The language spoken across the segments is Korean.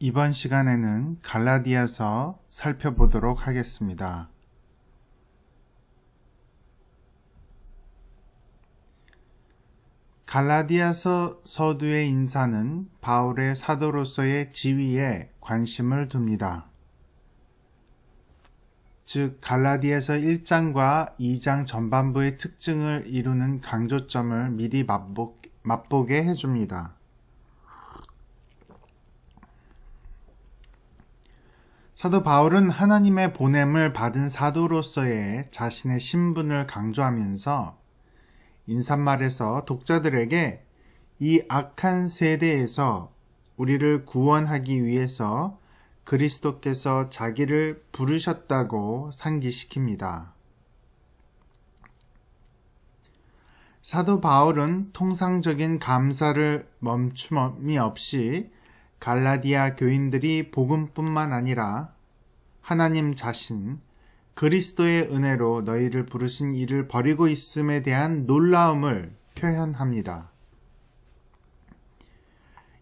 이번 시간에는 갈라디아서 살펴보도록 하겠습니다. 갈라디아서 서두의 인사는 바울의 사도로서의 지위에 관심을 둡니다. 즉 갈라디아서 1장과 2장 전반부의 특징을 이루는 강조점을 미리 맛보게 해줍니다. 사도 바울은 하나님의 보냄을 받은 사도로서의 자신의 신분을 강조하면서 인사말에서 독자들에게 이 악한 세대에서 우리를 구원하기 위해서 그리스도께서 자기를 부르셨다고 상기시킵니다. 사도 바울은 통상적인 감사를 멈춤이 없이 갈라디아 교인들이 복음뿐만 아니라 하나님 자신, 그리스도의 은혜로 너희를 부르신 이를 버리고 있음에 대한 놀라움을 표현합니다.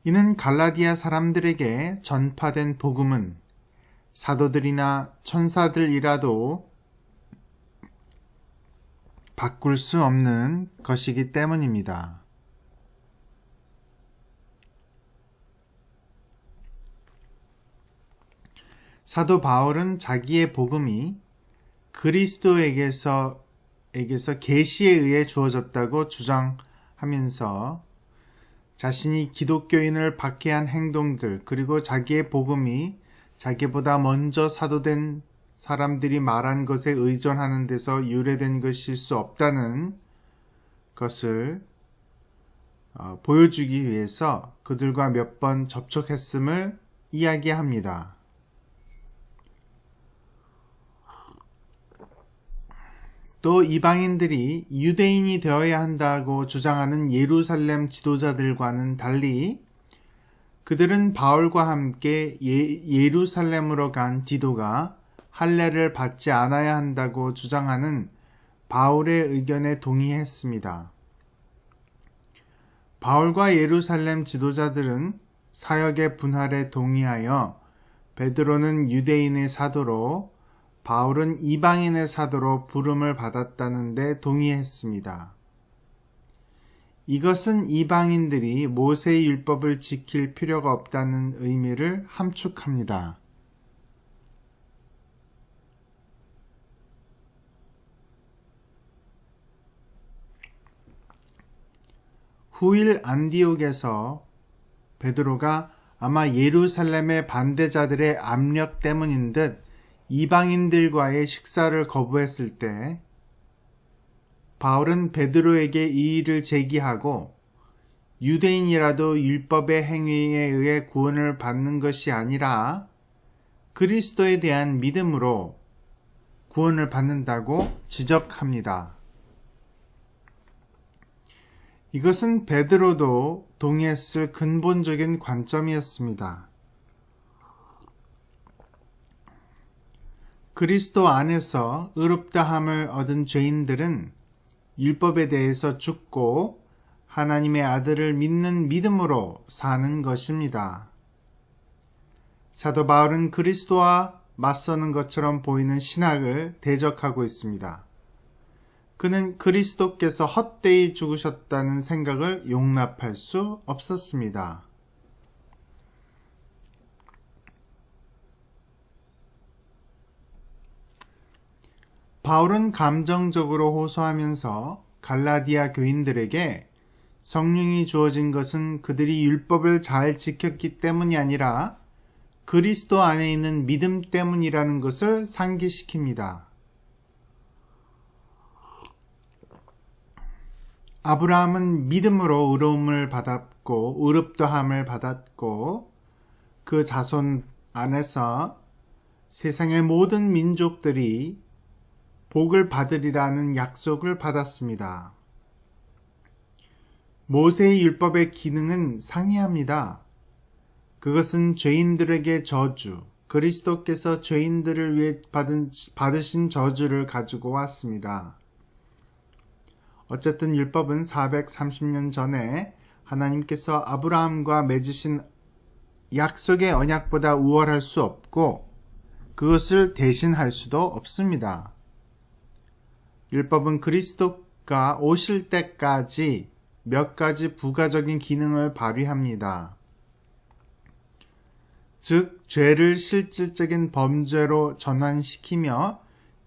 이는 갈라디아 사람들에게 전파된 복음은 사도들이나 천사들이라도 바꿀 수 없는 것이기 때문입니다. 사도 바울은 자기의 복음이 그리스도에게서 계시에 의해 주어졌다고 주장하면서 자신이 기독교인을 박해한 행동들 그리고 자기의 복음이 자기보다 먼저 사도된 사람들이 말한 것에 의존하는 데서 유래된 것일 수 없다는 것을 보여주기 위해서 그들과 몇 번 접촉했음을 이야기합니다. 또 이방인들이 유대인이 되어야 한다고 주장하는 예루살렘 지도자들과는 달리 그들은 바울과 함께 예루살렘으로 간 디도가 할례를 받지 않아야 한다고 주장하는 바울의 의견에 동의했습니다. 바울과 예루살렘 지도자들은 사역의 분할에 동의하여 베드로는 유대인의 사도로 바울은 이방인의 사도로 부름을 받았다는 데 동의했습니다. 이것은 이방인들이 모세의 율법을 지킬 필요가 없다는 의미를 함축합니다. 후일 안디옥에서 베드로가 아마 예루살렘의 반대자들의 압력 때문인 듯 이방인들과의 식사를 거부했을 때 바울은 베드로에게 이 일을 제기하고 유대인이라도 율법의 행위에 의해 구원을 받는 것이 아니라 그리스도에 대한 믿음으로 구원을 받는다고 지적합니다. 이것은 베드로도 동의했을 근본적인 관점이었습니다. 그리스도 안에서 의롭다함을 얻은 죄인들은 율법에 대해서 죽고 하나님의 아들을 믿는 믿음으로 사는 것입니다. 사도 바울은 그리스도와 맞서는 것처럼 보이는 신학을 대적하고 있습니다. 그는 그리스도께서 헛되이 죽으셨다는 생각을 용납할 수 없었습니다. 바울은 감정적으로 호소하면서 갈라디아 교인들에게 성령이 주어진 것은 그들이 율법을 잘 지켰기 때문이 아니라 그리스도 안에 있는 믿음 때문이라는 것을 상기시킵니다. 아브라함은 믿음으로 의로움을 받았고 의롭다함을 받았고 그 자손 안에서 세상의 모든 민족들이 복을 받으리라는 약속을 받았습니다. 모세의 율법의 기능은 상이합니다. 그것은 죄인들에게 저주, 그리스도께서 죄인들을 위해 받으신 저주를 가지고 왔습니다. 어쨌든 율법은 430년 전에 하나님께서 아브라함과 맺으신 약속의 언약보다 우월할 수 없고 그것을 대신할 수도 없습니다. 율법은 그리스도가 오실 때까지 몇 가지 부가적인 기능을 발휘합니다. 즉, 죄를 실질적인 범죄로 전환시키며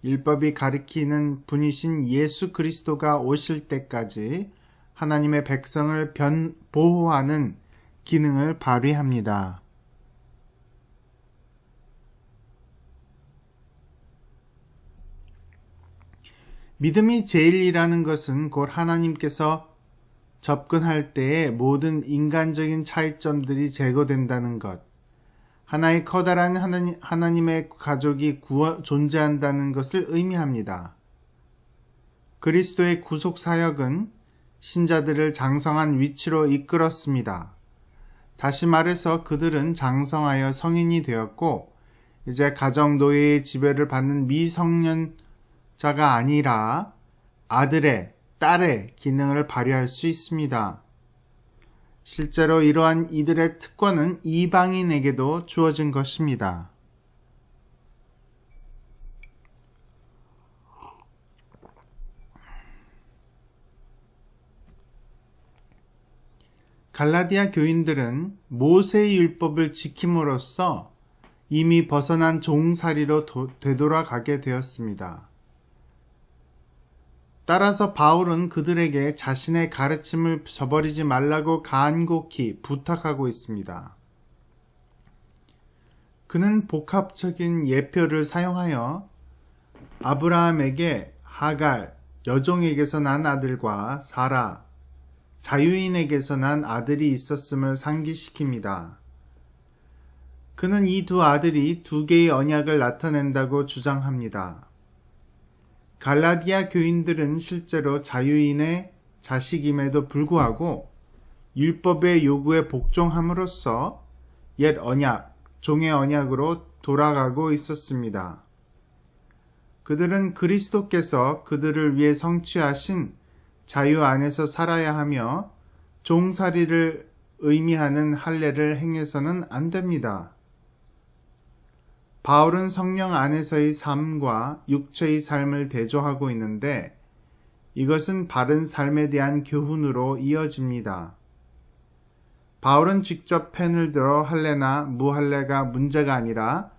율법이 가리키는 분이신 예수 그리스도가 오실 때까지 하나님의 백성을 보호하는 기능을 발휘합니다. 믿음이 제일이라는 것은 곧 하나님께서 접근할 때에 모든 인간적인 차이점들이 제거된다는 것, 하나의 커다란 하나님의 가족이 존재한다는 것을 의미합니다. 그리스도의 구속 사역은 신자들을 장성한 위치로 이끌었습니다. 다시 말해서 그들은 장성하여 성인이 되었고 이제 가정 노예의 지배를 받는 미성년자가 아니라 아들의, 딸의 기능을 발휘할 수 있습니다. 실제로 이러한 이들의 특권은 이방인에게도 주어진 것입니다. 갈라디아 교인들은 모세의 율법을 지킴으로써 이미 벗어난 종살이로 되돌아가게 되었습니다. 따라서 바울은 그들에게 자신의 가르침을 저버리지 말라고 간곡히 부탁하고 있습니다. 그는 복합적인 예표를 사용하여 아브라함에게 하갈, 여종에게서 난 아들과 사라, 자유인에게서 난 아들이 있었음을 상기시킵니다. 그는 이 두 아들이 두 개의 언약을 나타낸다고 주장합니다. 갈라디아 교인들은 실제로 자유인의 자식임에도 불구하고 율법의 요구에 복종함으로써 옛 언약, 종의 언약으로 돌아가고 있었습니다. 그들은 그리스도께서 그들을 위해 성취하신 자유 안에서 살아야 하며 종살이를 의미하는 할례를 행해서는 안 됩니다. 바울은 성령 안에서의 삶과 육체의 삶을 대조하고 있는데 이것은 바른 삶에 대한 교훈으로 이어집니다. 바울은 직접 펜을 들어 할례나 무할례가 문제가 아니라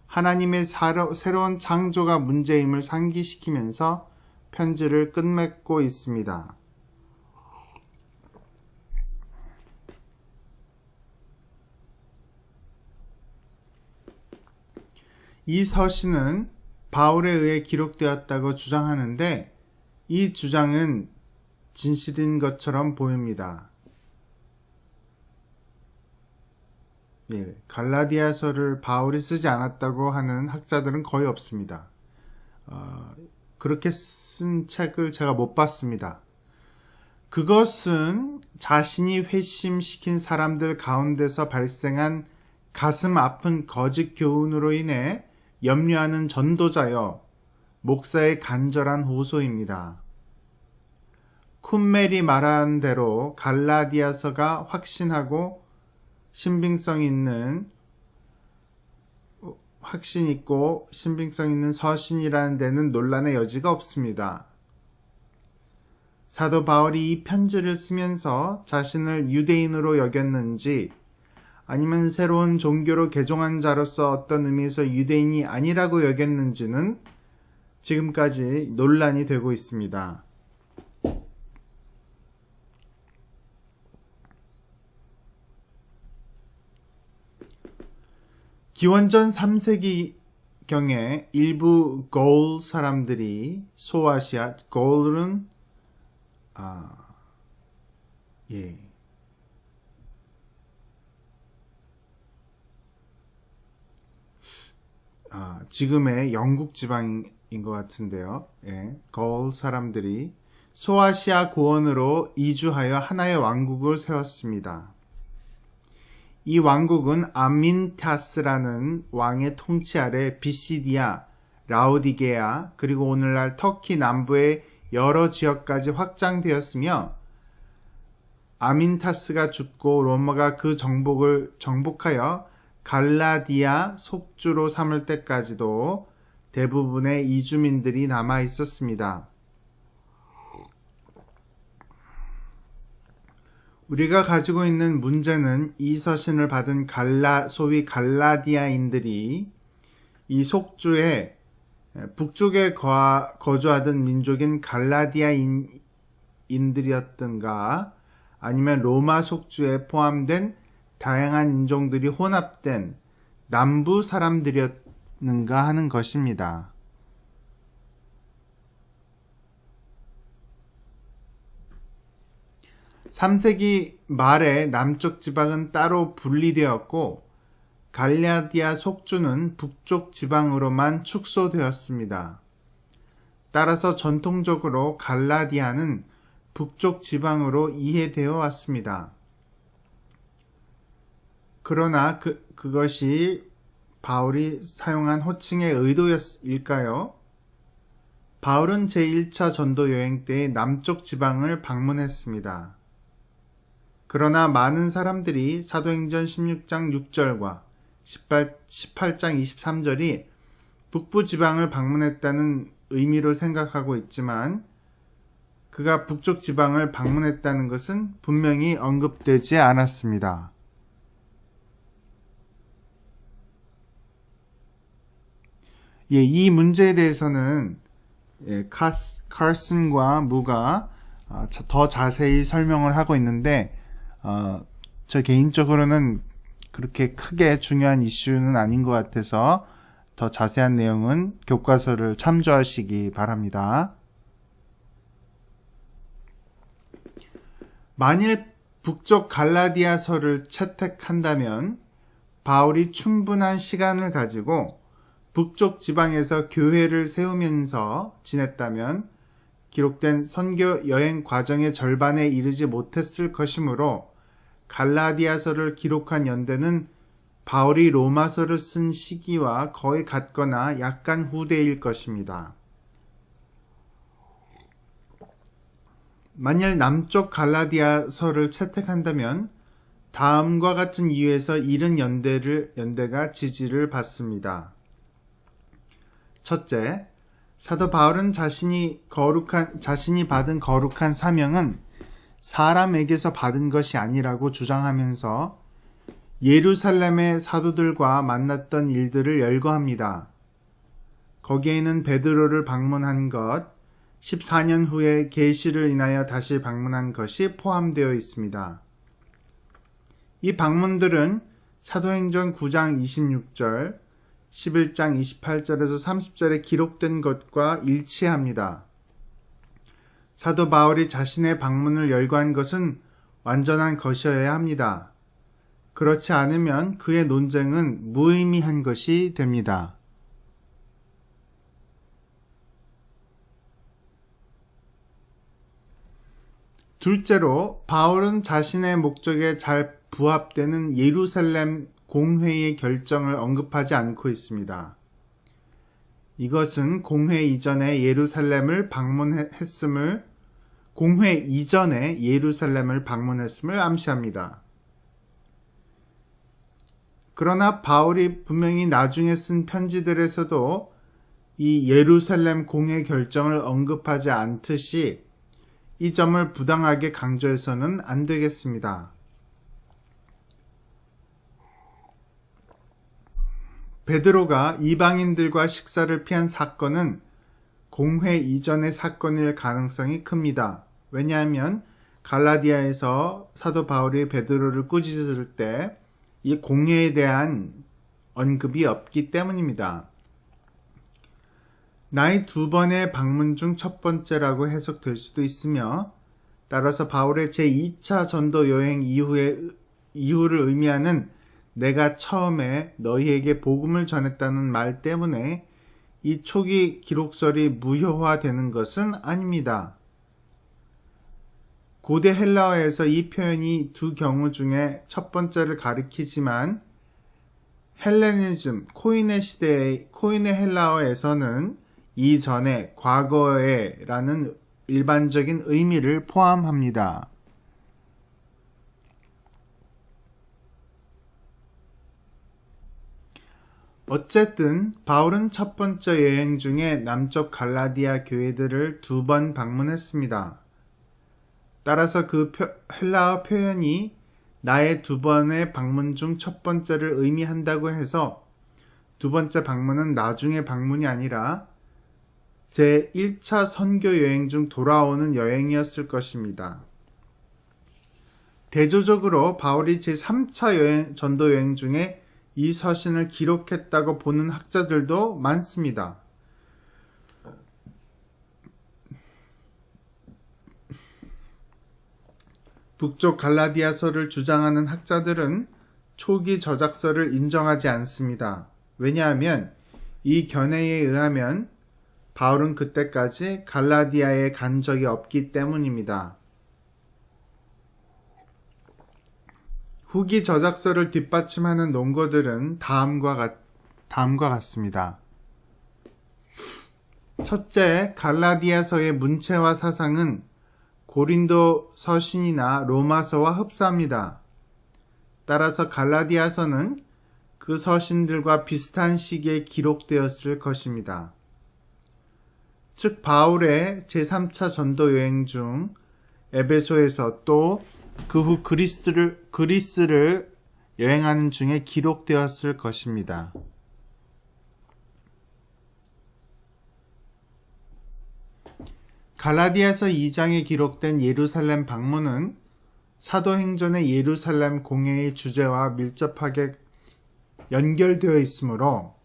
하나님의 새로운 창조가 문제임을 상기시키면서 편지를 끝맺고 있습니다. 이 서신은 바울에 의해 기록되었다고 주장하는데 이 주장은 진실인 것처럼 보입니다. 갈라디아서를 바울이 쓰지 않았다고 하는 학자들은 거의 없습니다. 그렇게 쓴 책을 제가 못 봤습니다. 그것은 자신이 회심시킨 사람들 가운데서 발생한 가슴 아픈 거짓 교훈으로 인해 염려하는 전도자여 목사의 간절한 호소입니다. 쿰멜이 말한 대로 갈라디아서가 확신 있고 신빙성 있는 서신이라는 데는 논란의 여지가 없습니다. 사도 바울이 이 편지를 쓰면서 자신을 유대인으로 여겼는지 아니면 새로운 종교로 개종한 자로서 어떤 의미에서 유대인이 아니라고 여겼는지는 지금까지 논란이 되고 있습니다. 기원전 3세기경에 일부 고을 사람들이 소아시아, 고을은 지금의 영국 지방인 것 같은데요. 거울 사람들이 소아시아 고원으로 이주하여 하나의 왕국을 세웠습니다. 이 왕국은 아민타스라는 왕의 통치 아래 비시디아, 라오디게아, 그리고 오늘날 터키 남부의 여러 지역까지 확장되었으며 아민타스가 죽고 로마가 그 정복하여 갈라디아 속주로 삼을 때까지도 대부분의 이주민들이 남아 있었습니다. 우리가 가지고 있는 문제는 이 서신을 받은 소위 갈라디아인들이 이 속주의 북쪽에 거주하던 민족인 갈라디아인들이었던가 아니면 로마 속주에 포함된 다양한 인종들이 혼합된 남부 사람들이었는가 하는 것입니다. (3세기) 말에 남쪽 지방은 따로 분리되었고 갈라디아 속주는 북쪽 지방으로만 축소되었습니다. 따라서 전통적으로 갈라디아는 북쪽 지방으로 이해되어 왔습니다. 그러나 그것이 바울이 사용한 호칭의 의도일까요? 바울은 제1차 전도 여행 때 남쪽 지방을 방문했습니다. 그러나 많은 사람들이 사도행전 16장 6절과 18장 23절이 북부 지방을 방문했다는 의미로 생각하고 있지만 그가 북쪽 지방을 방문했다는 것은 분명히 언급되지 않았습니다. 이 문제에 대해서는 카슨과 무가 더 자세히 설명을 하고 있는데 저 개인적으로는 그렇게 크게 중요한 이슈는 아닌 것 같아서 더 자세한 내용은 교과서를 참조하시기 바랍니다. 만일 북쪽 갈라디아서를 채택한다면 바울이 충분한 시간을 가지고 북쪽 지방에서 교회를 세우면서 지냈다면 기록된 선교 여행 과정의 절반에 이르지 못했을 것이므로 갈라디아서를 기록한 연대는 바울이 로마서를 쓴 시기와 거의 같거나 약간 후대일 것입니다. 만일 남쪽 갈라디아서를 채택한다면 다음과 같은 이유에서 이른 연대가 지지를 받습니다. 첫째, 사도 바울은 자신이 받은 거룩한 사명은 사람에게서 받은 것이 아니라고 주장하면서 예루살렘의 사도들과 만났던 일들을 열거합니다. 거기에는 베드로를 방문한 것, 14년 후에 계시를 인하여 다시 방문한 것이 포함되어 있습니다. 이 방문들은 사도행전 9장 26절, 11장 28절에서 30절에 기록된 것과 일치합니다. 사도 바울이 자신의 방문을 열거한 것은 완전한 것이어야 합니다. 그렇지 않으면 그의 논쟁은 무의미한 것이 됩니다. 둘째로, 바울은 자신의 목적에 잘 부합되는 예루살렘 공회의 결정을 언급하지 않고 있습니다. 이것은 공회 이전에 예루살렘을 방문했음을 암시합니다. 그러나 바울이 분명히 나중에 쓴 편지들에서도 이 예루살렘 공회 결정을 언급하지 않듯이 이 점을 부당하게 강조해서는 안 되겠습니다. 베드로가 이방인들과 식사를 피한 사건은 공회 이전의 사건일 가능성이 큽니다. 왜냐하면 갈라디아에서 사도 바울이 베드로를 꾸짖을 때 이 공회에 대한 언급이 없기 때문입니다. 나의 두 번의 방문 중 첫 번째라고 해석될 수도 있으며 따라서 바울의 제2차 전도 여행 이후를 의미하는 내가 처음에 너희에게 복음을 전했다는 말 때문에 이 초기 기록설이 무효화되는 것은 아닙니다. 고대 헬라어에서 이 표현이 두 경우 중에 첫 번째를 가리키지만 헬레니즘, 코인의 시대의 코인의 헬라어에서는 이전에, 과거에 라는 일반적인 의미를 포함합니다. 어쨌든 바울은 첫 번째 여행 중에 남쪽 갈라디아 교회들을 2번 방문했습니다. 따라서 그 헬라어 표현이 나의 2번의 방문 중 첫 번째를 의미한다고 해서 2번째 방문은 나중의 방문이 아니라 제 1차 선교 여행 중 돌아오는 여행이었을 것입니다. 대조적으로 바울이 제 3차 전도 여행 중에 이 서신을 기록했다고 보는 학자들도 많습니다. 북쪽 갈라디아서를 주장하는 학자들은 초기 저작서를 인정하지 않습니다. 왜냐하면 이 견해에 의하면 바울은 그때까지 갈라디아에 간 적이 없기 때문입니다. 후기 저작서를 뒷받침하는 논거들은 다음과 같습니다. 첫째, 갈라디아서의 문체와 사상은 고린도 서신이나 로마서와 흡사합니다. 따라서 갈라디아서는 그 서신들과 비슷한 시기에 기록되었을 것입니다. 즉 바울의 제3차 전도 여행 중 에베소에서 또 그 후 그리스를 여행하는 중에 기록되었을 것입니다. 갈라디아서 2장에 기록된 예루살렘 방문은 사도행전의 예루살렘 공회의 주제와 밀접하게 연결되어 있으므로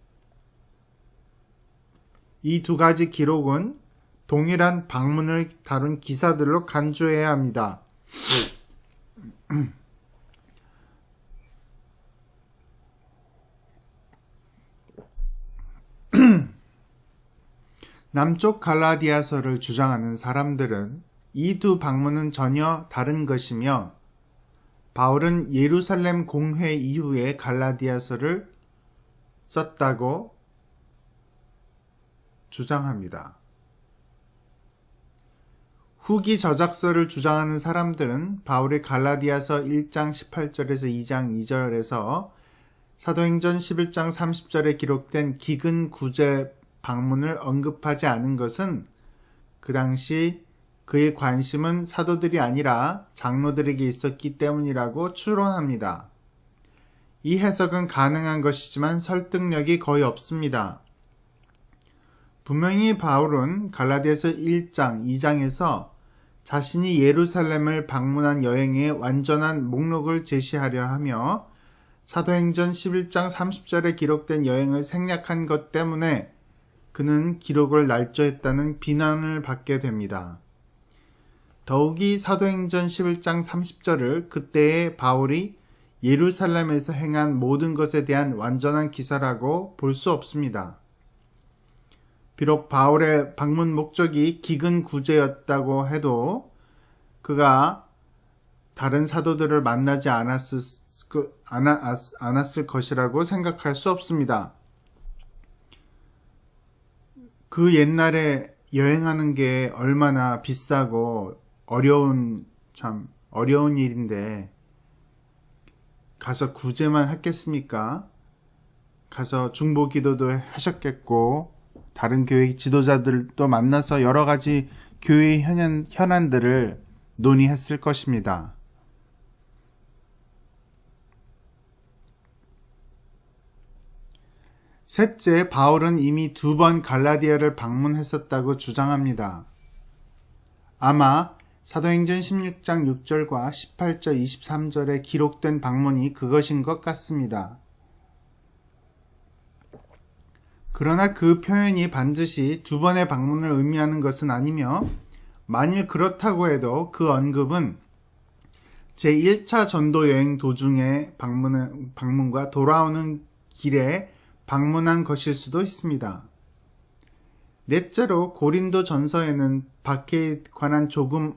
이 2가지 기록은 동일한 방문을 다룬 기사들로 간주해야 합니다. 남쪽 갈라디아서를 주장하는 사람들은 이 2 방문은 전혀 다른 것이며 바울은 예루살렘 공회 이후에 갈라디아서를 썼다고 주장합니다. 후기 저작서를 주장하는 사람들은 바울의 갈라디아서 1장 18절에서 2장 2절에서 사도행전 11장 30절에 기록된 기근 구제 방문을 언급하지 않은 것은 그 당시 그의 관심은 사도들이 아니라 장로들에게 있었기 때문이라고 추론합니다. 이 해석은 가능한 것이지만 설득력이 거의 없습니다. 분명히 바울은 갈라디아서 1장, 2장에서 자신이 예루살렘을 방문한 여행의 완전한 목록을 제시하려 하며 사도행전 11장 30절에 기록된 여행을 생략한 것 때문에 그는 기록을 날조했다는 비난을 받게 됩니다. 더욱이 사도행전 11장 30절을 그때의 바울이 예루살렘에서 행한 모든 것에 대한 완전한 기사라고 볼 수 없습니다. 비록 바울의 방문 목적이 기근 구제였다고 해도 그가 다른 사도들을 만나지 않았을 것이라고 생각할 수 없습니다. 그 옛날에 여행하는 게 얼마나 비싸고 어려운 일인데 가서 구제만 했겠습니까? 가서 중보 기도도 하셨겠고 다른 교회 지도자들도 만나서 여러 가지 교회의 현안들을 논의했을 것입니다. 셋째, 바울은 이미 2번 갈라디아를 방문했었다고 주장합니다. 아마 사도행전 16장 6절과 18절 23절에 기록된 방문이 그것인 것 같습니다. 그러나 그 표현이 반드시 2번의 방문을 의미하는 것은 아니며 만일 그렇다고 해도 그 언급은 제1차 전도 여행 도중의 방문과 돌아오는 길에 방문한 것일 수도 있습니다. 넷째로 고린도 전서에는 박해에 관한 조금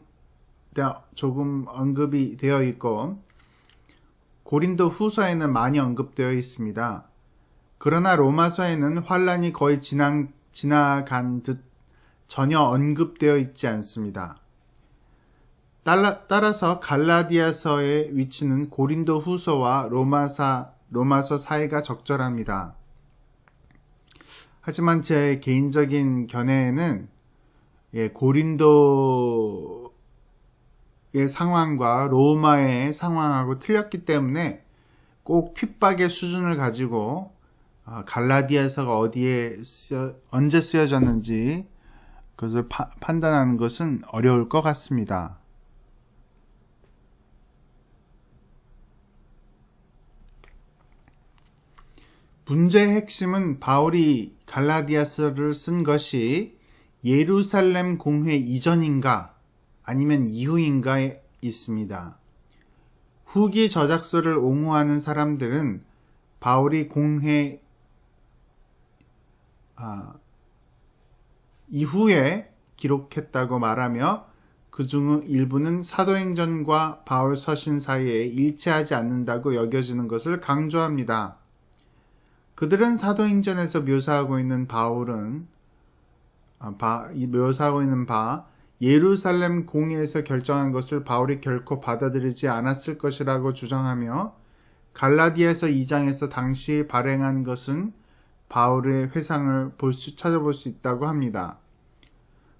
언급이 되어 있고 고린도 후서에는 많이 언급되어 있습니다. 그러나 로마서에는 환란이 거의 지나간 듯 전혀 언급되어 있지 않습니다. 따라서 갈라디아서의 위치는 고린도 후서와 로마서 사이가 적절합니다. 하지만 제 개인적인 견해에는 고린도의 상황과 로마의 상황하고 틀렸기 때문에 꼭 핍박의 수준을 가지고 갈라디아서가 언제 쓰여졌는지 그것을 판단하는 것은 어려울 것 같습니다. 문제의 핵심은 바울이 갈라디아서를 쓴 것이 예루살렘 공회 이전인가 아니면 이후인가에 있습니다. 후기 저작서를 옹호하는 사람들은 바울이 공회 이후에 기록했다고 말하며 그 중 일부는 사도행전과 바울 서신 사이에 일치하지 않는다고 여겨지는 것을 강조합니다. 그들은 사도행전에서 묘사하고 있는 예루살렘 공회에서 결정한 것을 바울이 결코 받아들이지 않았을 것이라고 주장하며 갈라디아서 2장에서 당시 발행한 것은 바울의 회상을 찾아볼 수 있다고 합니다.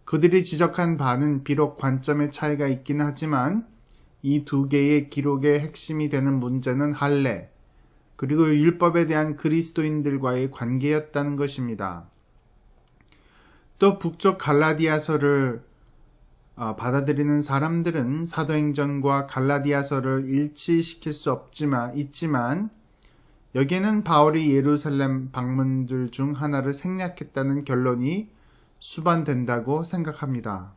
그들이 지적한 바는 비록 관점의 차이가 있긴 하지만 이 두 개의 기록의 핵심이 되는 문제는 할례, 그리고 율법에 대한 그리스도인들과의 관계였다는 것입니다. 또 북쪽 갈라디아서를 받아들이는 사람들은 사도행전과 갈라디아서를 일치시킬 수 있지만 여기에는 바울이 예루살렘 방문들 중 하나를 생략했다는 결론이 수반된다고 생각합니다.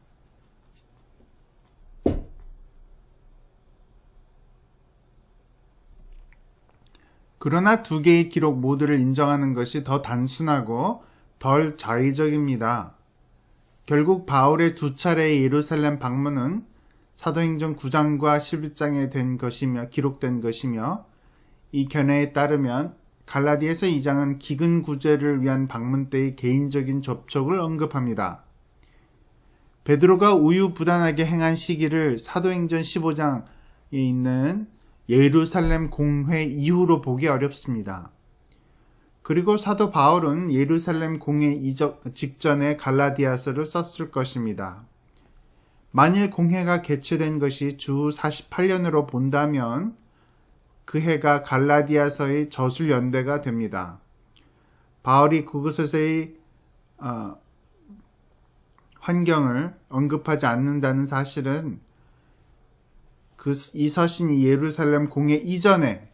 그러나 두 개의 기록 모두를 인정하는 것이 더 단순하고 덜 자의적입니다. 결국 바울의 두 차례의 예루살렘 방문은 사도행전 9장과 11장에 기록된 것이며 이 견해에 따르면 갈라디아서 2장은 기근 구제를 위한 방문 때의 개인적인 접촉을 언급합니다. 베드로가 우유부단하게 행한 시기를 사도행전 15장에 있는 예루살렘 공회 이후로 보기 어렵습니다. 그리고 사도 바울은 예루살렘 공회 직전에 갈라디아서를 썼을 것입니다. 만일 공회가 개최된 것이 주 48년으로 본다면 그 해가 갈라디아서의 저술 연대가 됩니다. 바울이 그곳에서의 환경을 언급하지 않는다는 사실은 이 서신이 예루살렘 공회 이전에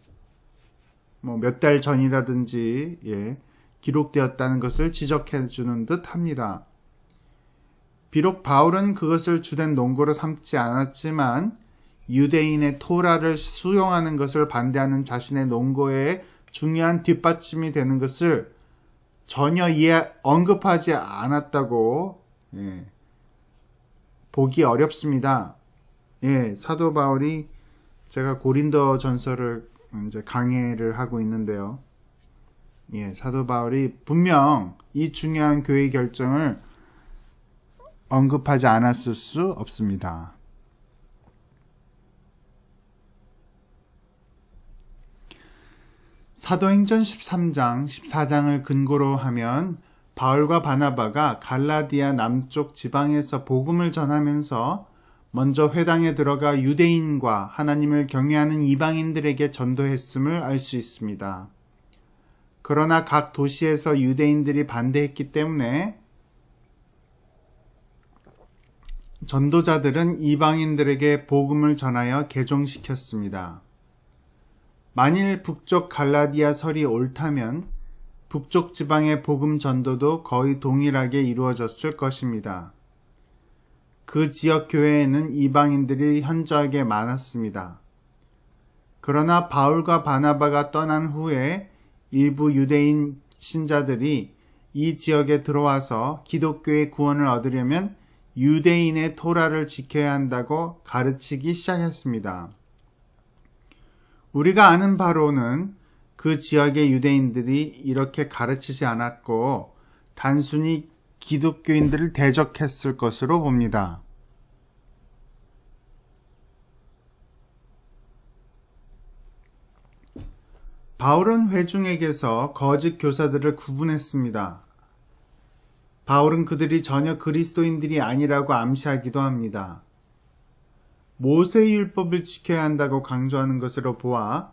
몇 달 전이라든지 기록되었다는 것을 지적해 주는 듯 합니다. 비록 바울은 그것을 주된 논거로 삼지 않았지만 유대인의 토라를 수용하는 것을 반대하는 자신의 논거에 중요한 뒷받침이 되는 것을 전혀 언급하지 않았다고 보기 어렵습니다. 사도 바울이 제가 고린도 전서를 이제 강해를 하고 있는데요. 사도 바울이 분명 이 중요한 교회 결정을 언급하지 않았을 수 없습니다. 사도행전 13장, 14장을 근거로 하면 바울과 바나바가 갈라디아 남쪽 지방에서 복음을 전하면서 먼저 회당에 들어가 유대인과 하나님을 경외하는 이방인들에게 전도했음을 알 수 있습니다. 그러나 각 도시에서 유대인들이 반대했기 때문에 전도자들은 이방인들에게 복음을 전하여 개종시켰습니다. 만일 북쪽 갈라디아 설이 옳다면 북쪽 지방의 복음 전도도 거의 동일하게 이루어졌을 것입니다. 그 지역 교회에는 이방인들이 현저하게 많았습니다. 그러나 바울과 바나바가 떠난 후에 일부 유대인 신자들이 이 지역에 들어와서 기독교의 구원을 얻으려면 유대인의 토라를 지켜야 한다고 가르치기 시작했습니다. 우리가 아는 바로는 그 지역의 유대인들이 이렇게 가르치지 않았고 단순히 기독교인들을 대적했을 것으로 봅니다. 바울은 회중에게서 거짓 교사들을 구분했습니다. 바울은 그들이 전혀 그리스도인들이 아니라고 암시하기도 합니다. 모세의 율법을 지켜야 한다고 강조하는 것으로 보아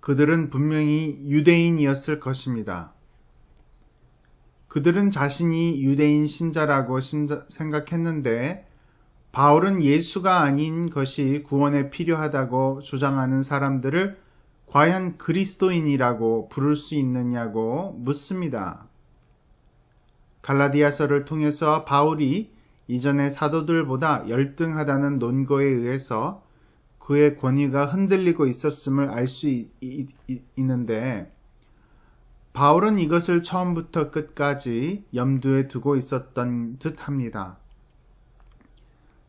그들은 분명히 유대인이었을 것입니다. 그들은 자신이 유대인 신자라고 생각했는데 바울은 예수가 아닌 것이 구원에 필요하다고 주장하는 사람들을 과연 그리스도인이라고 부를 수 있느냐고 묻습니다. 갈라디아서를 통해서 바울이 이전의 사도들보다 열등하다는 논거에 의해서 그의 권위가 흔들리고 있었음을 알 수 있는데 바울은 이것을 처음부터 끝까지 염두에 두고 있었던 듯합니다.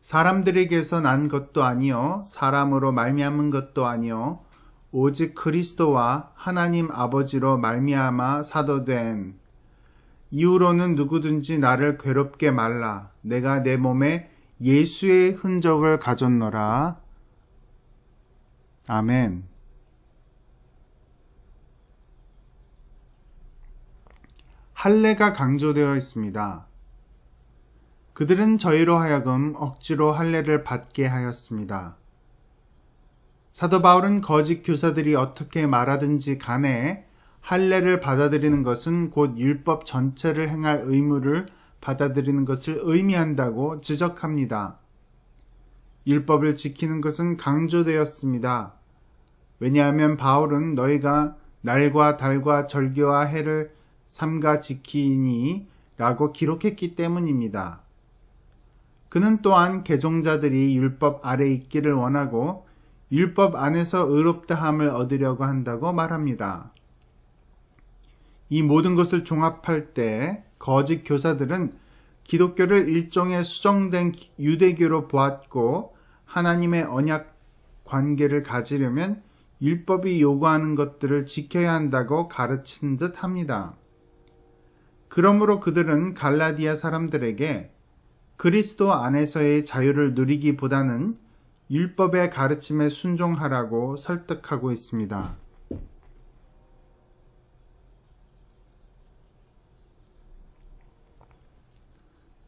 사람들에게서 난 것도 아니요 사람으로 말미암은 것도 아니요 오직 그리스도와 하나님 아버지로 말미암아 사도된 이후로는 누구든지 나를 괴롭게 말라. 내가 내 몸에 예수의 흔적을 가졌노라. 아멘. 할례가 강조되어 있습니다. 그들은 저희로 하여금 억지로 할례를 받게 하였습니다. 사도 바울은 거짓 교사들이 어떻게 말하든지 간에 할례를 받아들이는 것은 곧 율법 전체를 행할 의무를 받아들이는 것을 의미한다고 지적합니다. 율법을 지키는 것은 강조되었습니다. 왜냐하면 바울은 너희가 날과 달과 절기와 해를 삼가 지키니 라고 기록했기 때문입니다. 그는 또한 개종자들이 율법 아래 있기를 원하고 율법 안에서 의롭다함을 얻으려고 한다고 말합니다. 이 모든 것을 종합할 때 거짓 교사들은 기독교를 일종의 수정된 유대교로 보았고 하나님의 언약 관계를 가지려면 율법이 요구하는 것들을 지켜야 한다고 가르친 듯 합니다. 그러므로 그들은 갈라디아 사람들에게 그리스도 안에서의 자유를 누리기보다는 율법의 가르침에 순종하라고 설득하고 있습니다.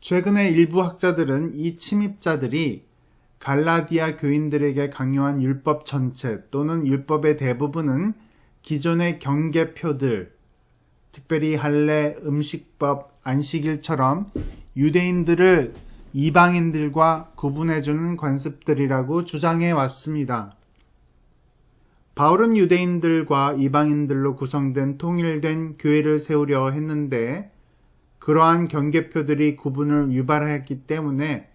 최근에 일부 학자들은 이 침입자들이 갈라디아 교인들에게 강요한 율법 전체 또는 율법의 대부분은 기존의 경계표들, 특별히 할례, 음식법, 안식일처럼 유대인들을 이방인들과 구분해주는 관습들이라고 주장해 왔습니다. 바울은 유대인들과 이방인들로 구성된 통일된 교회를 세우려 했는데 그러한 경계표들이 구분을 유발했기 때문에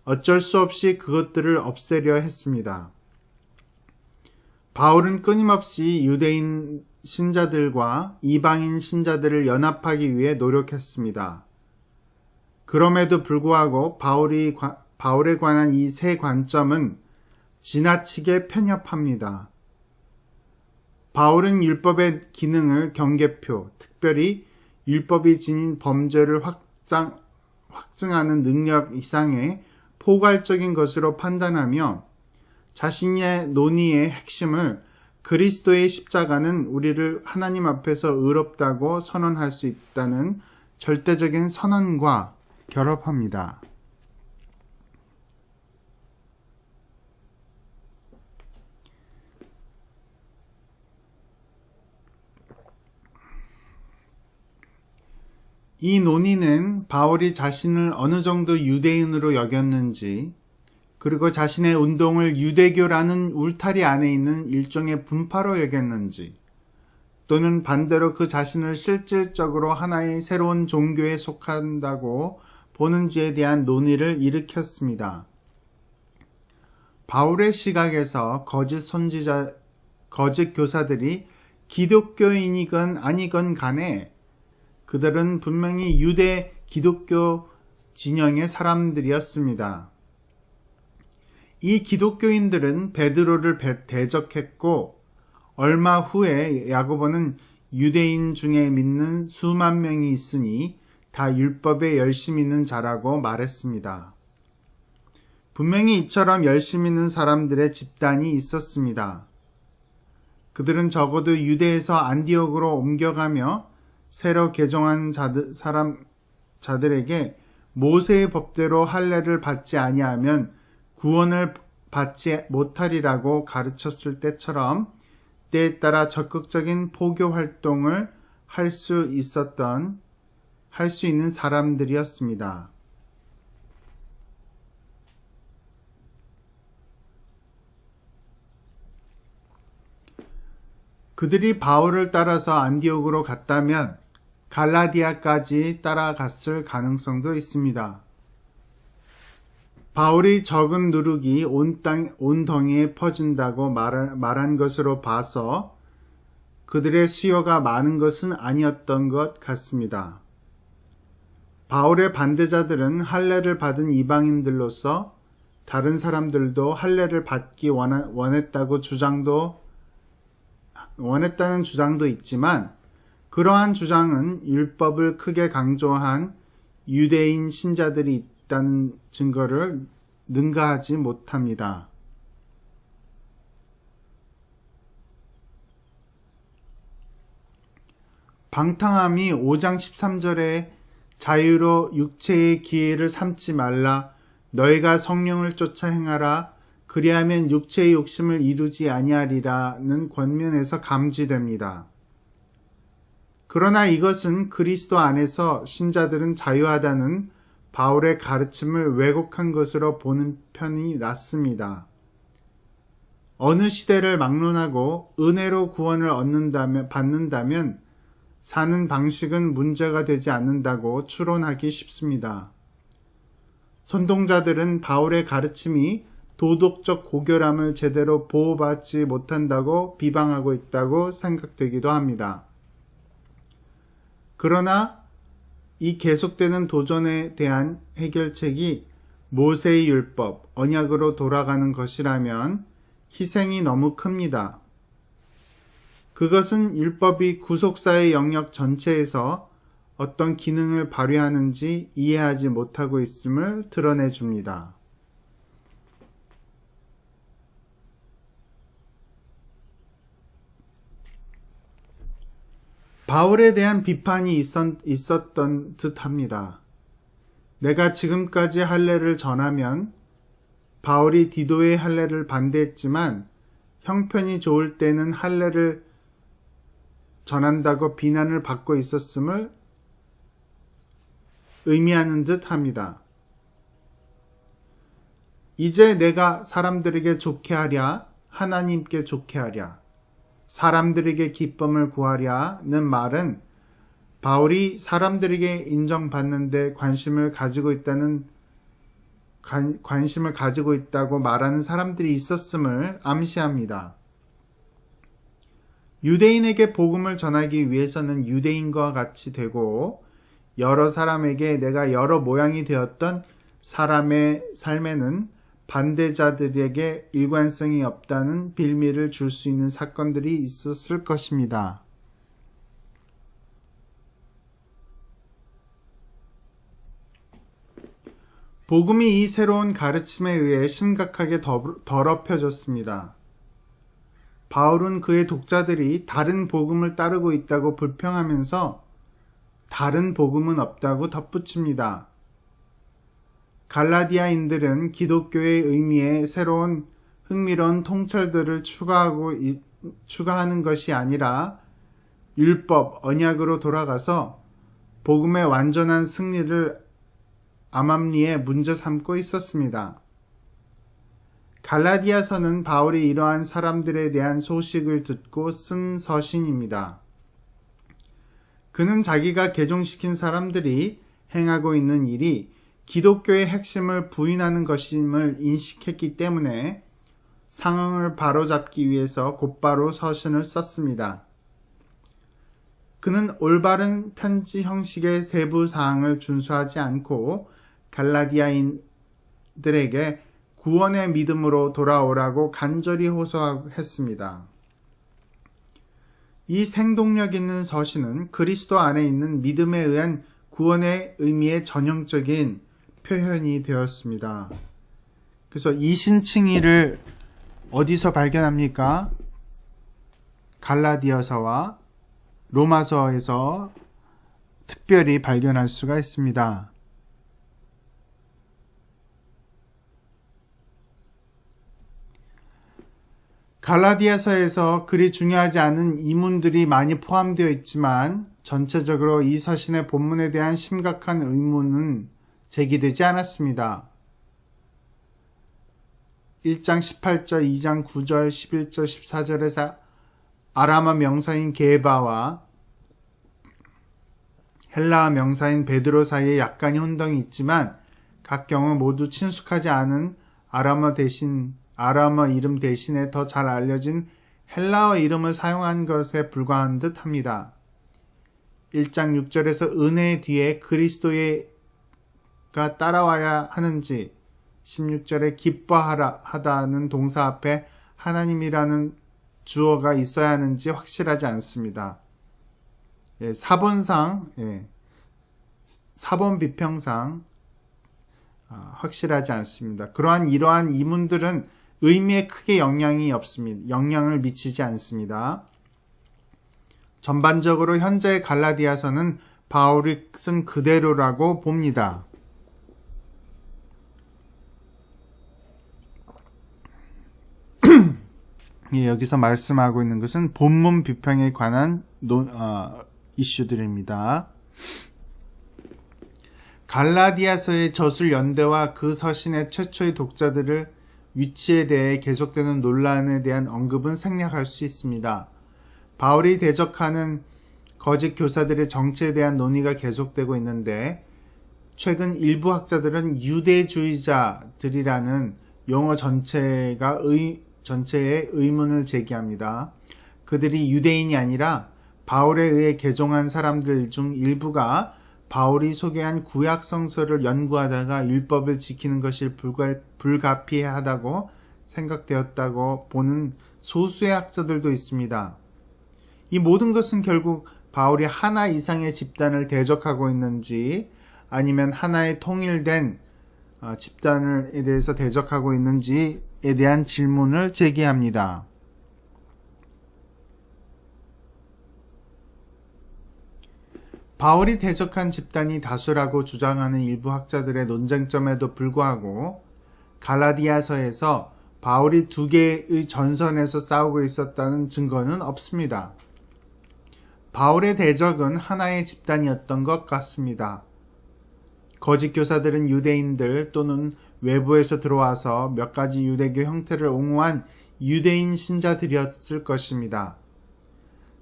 어쩔 수 없이 그것들을 없애려 했습니다. 바울은 끊임없이 유대인 신자들과 이방인 신자들을 연합하기 위해 노력했습니다. 그럼에도 불구하고 바울에 관한 이 세 관점은 지나치게 편협합니다. 바울은 율법의 기능을 경계표, 특별히 율법이 지닌 범죄를 확증하는 능력 이상의 포괄적인 것으로 판단하며 자신의 논의의 핵심을 그리스도의 십자가는 우리를 하나님 앞에서 의롭다고 선언할 수 있다는 절대적인 선언과 결합합니다. 이 논의는 바울이 자신을 어느 정도 유대인으로 여겼는지, 그리고 자신의 운동을 유대교라는 울타리 안에 있는 일종의 분파로 여겼는지, 또는 반대로 그 자신을 실질적으로 하나의 새로운 종교에 속한다고 보는지에 대한 논의를 일으켰습니다. 바울의 시각에서 거짓 교사들이 기독교인이건 아니건 간에 그들은 분명히 유대 기독교 진영의 사람들이었습니다. 이 기독교인들은 베드로를 대적했고 얼마 후에 야고보는 유대인 중에 믿는 수만 명이 있으니 다 율법에 열심 있는 자라고 말했습니다. 분명히 이처럼 열심 있는 사람들의 집단이 있었습니다. 그들은 적어도 유대에서 안디옥으로 옮겨가며 새로 개종한 자들에게 모세의 법대로 할례를 받지 아니하면 구원을 받지 못하리라고 가르쳤을 때처럼 때에 따라 적극적인 포교 활동을 할 수 있는 사람들이었습니다. 그들이 바울을 따라서 안디옥으로 갔다면 갈라디아까지 따라갔을 가능성도 있습니다. 바울이 적은 누룩이 온 덩이에 퍼진다고 말한 것으로 봐서 그들의 수요가 많은 것은 아니었던 것 같습니다. 바울의 반대자들은 할례를 받은 이방인들로서 다른 사람들도 할례를 받기 원했다는 주장도 있지만 그러한 주장은 율법을 크게 강조한 유대인 신자들이 있다는 증거를 능가하지 못합니다. 방탕함이 5장 13절에 자유로 육체의 기회를 삼지 말라 너희가 성령을 쫓아 행하라 그리하면 육체의 욕심을 이루지 아니하리라는 권면에서 감지됩니다. 그러나 이것은 그리스도 안에서 신자들은 자유하다는 바울의 가르침을 왜곡한 것으로 보는 편이 낫습니다. 어느 시대를 막론하고 은혜로 구원을 받는다면 사는 방식은 문제가 되지 않는다고 추론하기 쉽습니다. 선동자들은 바울의 가르침이 도덕적 고결함을 제대로 보호받지 못한다고 비방하고 있다고 생각되기도 합니다. 그러나 이 계속되는 도전에 대한 해결책이 모세의 율법, 언약으로 돌아가는 것이라면 희생이 너무 큽니다. 그것은 율법이 구속사의 영역 전체에서 어떤 기능을 발휘하는지 이해하지 못하고 있음을 드러내줍니다. 바울에 대한 비판이 있었던 듯합니다. 내가 지금까지 할례를 전하면 바울이 디도의 할례를 반대했지만 형편이 좋을 때는 할례를 전한다고 비난을 받고 있었음을 의미하는 듯합니다. 이제 내가 사람들에게 좋게 하랴 하나님께 좋게 하랴 사람들에게 기쁨을 구하랴는 말은 바울이 사람들에게 인정받는데 관심을 가지고 있다고 말하는 사람들이 있었음을 암시합니다. 유대인에게 복음을 전하기 위해서는 유대인과 같이 되고 여러 사람에게 내가 여러 모양이 되었던 사람의 삶에는 반대자들에게 일관성이 없다는 빌미를 줄 수 있는 사건들이 있었을 것입니다. 복음이 이 새로운 가르침에 의해 심각하게 더럽혀졌습니다. 바울은 그의 독자들이 다른 복음을 따르고 있다고 불평하면서 다른 복음은 없다고 덧붙입니다. 갈라디아인들은 기독교의 의미에 새로운 흥미로운 통찰들을 추가하는 것이 아니라 율법, 언약으로 돌아가서 복음의 완전한 승리를 암암리에 문제 삼고 있었습니다. 갈라디아서는 바울이 이러한 사람들에 대한 소식을 듣고 쓴 서신입니다. 그는 자기가 개종시킨 사람들이 행하고 있는 일이 기독교의 핵심을 부인하는 것임을 인식했기 때문에 상황을 바로잡기 위해서 곧바로 서신을 썼습니다. 그는 올바른 편지 형식의 세부 사항을 준수하지 않고 갈라디아인들에게 구원의 믿음으로 돌아오라고 간절히 호소했습니다. 이 생동력 있는 서신은 그리스도 안에 있는 믿음에 의한 구원의 의미의 전형적인 표현이 되었습니다. 그래서 이신칭의를 어디서 발견합니까? 갈라디아서와 로마서에서 특별히 발견할 수가 있습니다. 갈라디아서에서 그리 중요하지 않은 이문들이 많이 포함되어 있지만 전체적으로 이 서신의 본문에 대한 심각한 의문은 제기되지 않았습니다. 1장 18절, 2장 9절, 11절, 14절에서 아람어 명사인 게바와 헬라어 명사인 베드로 사이에 약간의 혼동이 있지만 각 경우 모두 친숙하지 않은 아람어 이름 대신에 더 잘 알려진 헬라어 이름을 사용한 것에 불과한 듯 합니다. 1장 6절에서 은혜 뒤에 그리스도가 따라와야 하는지 16절에 기뻐하다는 동사 앞에 하나님이라는 주어가 있어야 하는지 확실하지 않습니다. 사본상, 사본 비평상 확실하지 않습니다. 이러한 이문들은 의미에 크게 영향을 미치지 않습니다. 전반적으로 현재의 갈라디아서는 바울이 쓴 그대로라고 봅니다. 여기서 말씀하고 있는 것은 본문 비평에 관한 이슈들입니다. 갈라디아서의 저술 연대와 그 서신의 최초의 독자들의 위치에 대해 계속되는 논란에 대한 언급은 생략할 수 있습니다. 바울이 대적하는 거짓 교사들의 정체에 대한 논의가 계속되고 있는데 최근 일부 학자들은 유대주의자들이라는 용어 전체에 의문을 제기합니다. 그들이 유대인이 아니라 바울에 의해 개종한 사람들 중 일부가 바울이 소개한 구약 성서를 연구하다가 율법을 지키는 것이 불가피하다고 생각되었다고 보는 소수의 학자들도 있습니다. 이 모든 것은 결국 바울이 하나 이상의 집단을 대적하고 있는지 아니면 하나의 통일된 집단에 대해서 대적하고 있는지에 대한 질문을 제기합니다. 바울이 대적한 집단이 다수라고 주장하는 일부 학자들의 논쟁점에도 불구하고 갈라디아서에서 바울이 두 개의 전선에서 싸우고 있었다는 증거는 없습니다. 바울의 대적은 하나의 집단이었던 것 같습니다. 거짓 교사들은 유대인들 또는 외부에서 들어와서 몇 가지 유대교 형태를 옹호한 유대인 신자들이었을 것입니다.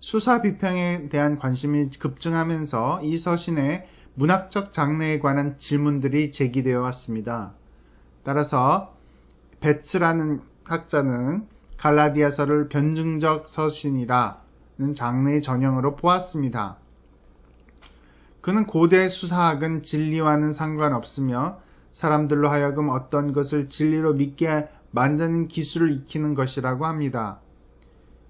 수사 비평에 대한 관심이 급증하면서 이 서신의 문학적 장르에 관한 질문들이 제기되어 왔습니다. 따라서 베츠라는 학자는 갈라디아서를 변증적 서신이라는 장르의 전형으로 보았습니다. 그는 고대 수사학은 진리와는 상관없으며 사람들로 하여금 어떤 것을 진리로 믿게 만드는 기술을 익히는 것이라고 합니다.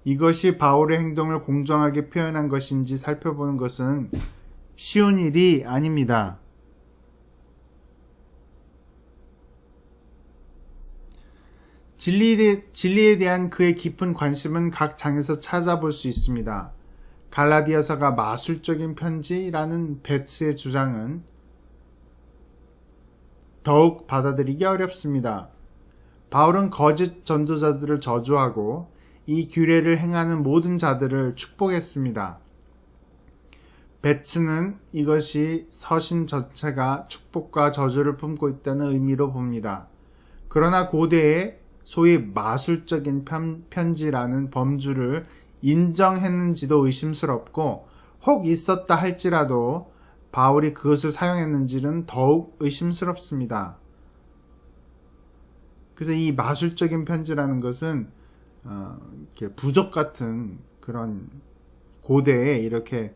이것이 바울의 행동을 공정하게 표현한 것인지 살펴보는 것은 쉬운 일이 아닙니다. 진리에 대한 그의 깊은 관심은 각 장에서 찾아볼 수 있습니다. 갈라디아서가 마술적인 편지라는 베츠의 주장은 더욱 받아들이기 어렵습니다. 바울은 거짓 전도자들을 저주하고 이 규례를 행하는 모든 자들을 축복했습니다. 베츠는 이것이 서신 전체가 축복과 저주를 품고 있다는 의미로 봅니다. 그러나 고대에 소위 마술적인 편지라는 범주를 인정했는지도 의심스럽고 혹 있었다 할지라도 바울이 그것을 사용했는지는 더욱 의심스럽습니다. 그래서 이 마술적인 편지라는 것은 이렇게 부적 같은 그런 고대에 이렇게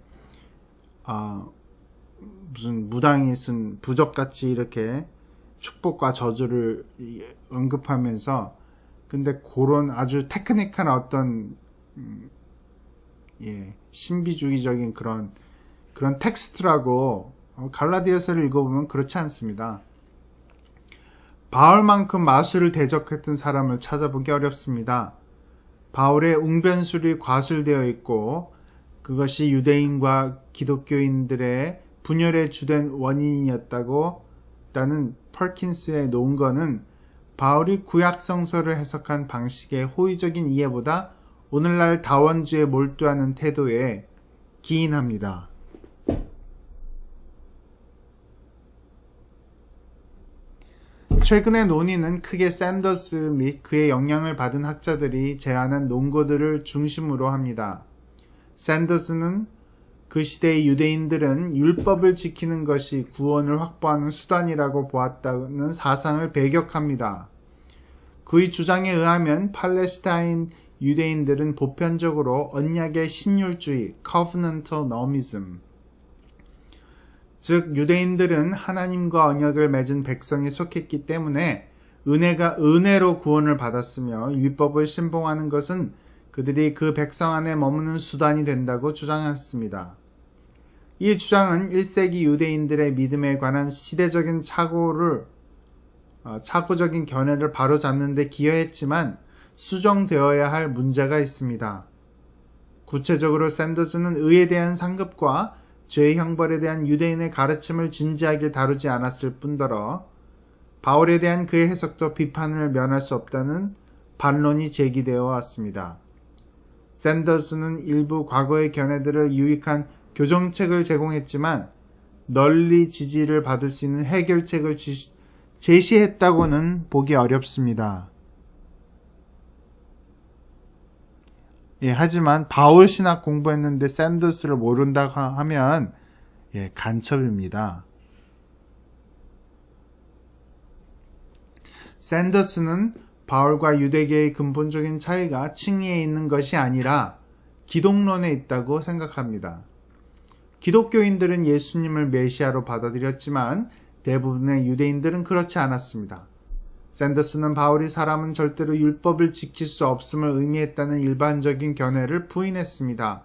무슨 무당이 쓴 부적같이 이렇게 축복과 저주를 언급하면서 근데 그런 아주 테크닉한 어떤 신비주의적인 그런 텍스트라고 갈라디아서를 읽어보면 그렇지 않습니다. 바울만큼 마술을 대적했던 사람을 찾아보기 어렵습니다. 바울의 웅변술이 과술되어 있고 그것이 유대인과 기독교인들의 분열의 주된 원인이었다고 다는 퍼킨스의 논거는 바울이 구약 성서를 해석한 방식의 호의적인 이해보다 오늘날 다원주에 몰두하는 태도에 기인합니다. 최근의 논의는 크게 샌더스 및 그의 영향을 받은 학자들이 제안한 논거들을 중심으로 합니다. 샌더스는 그 시대의 유대인들은 율법을 지키는 것이 구원을 확보하는 수단이라고 보았다는 사상을 배격합니다. 그의 주장에 의하면 팔레스타인 유대인들은 보편적으로 언약의 신율주의 (covenantal nomism), 즉 유대인들은 하나님과 언약을 맺은 백성에 속했기 때문에 은혜로 구원을 받았으며 율법을 신봉하는 것은 그들이 그 백성 안에 머무는 수단이 된다고 주장했습니다. 이 주장은 1세기 유대인들의 믿음에 관한 시대적인 착오적인 견해를 바로잡는 데 기여했지만 수정되어야 할 문제가 있습니다. 구체적으로 샌더스는 의에 대한 상급과 죄의 형벌에 대한 유대인의 가르침을 진지하게 다루지 않았을 뿐더러 바울에 대한 그의 해석도 비판을 면할 수 없다는 반론이 제기되어 왔습니다. 샌더스는 일부 과거의 견해들을 유익한 교정책을 제공했지만 널리 지지를 받을 수 있는 해결책을 제시했다고는 보기 어렵습니다. 하지만 바울 신학 공부했는데 샌더스를 모른다고 하면 간첩입니다. 샌더스는 바울과 유대계의 근본적인 차이가 칭의에 있는 것이 아니라 기독론에 있다고 생각합니다. 기독교인들은 예수님을 메시아로 받아들였지만 대부분의 유대인들은 그렇지 않았습니다. 샌더스는 바울이 사람은 절대로 율법을 지킬 수 없음을 의미했다는 일반적인 견해를 부인했습니다.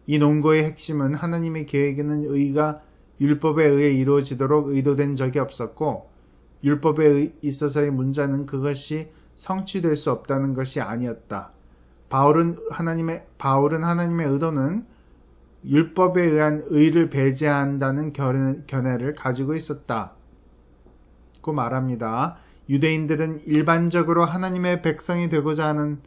이 논거의 핵심은 하나님의 계획에는 의가 율법에 의해 이루어지도록 의도된 적이 없었고 율법에 있어서의 문제는 그것이 성취될 수 없다는 것이 아니었다. 바울은 하나님의 의도는 율법에 의한 의를 배제한다는 견해를 가지고 있었다고 말합니다. 유대인들은 일반적으로 하나님의 백성이 되고자 하는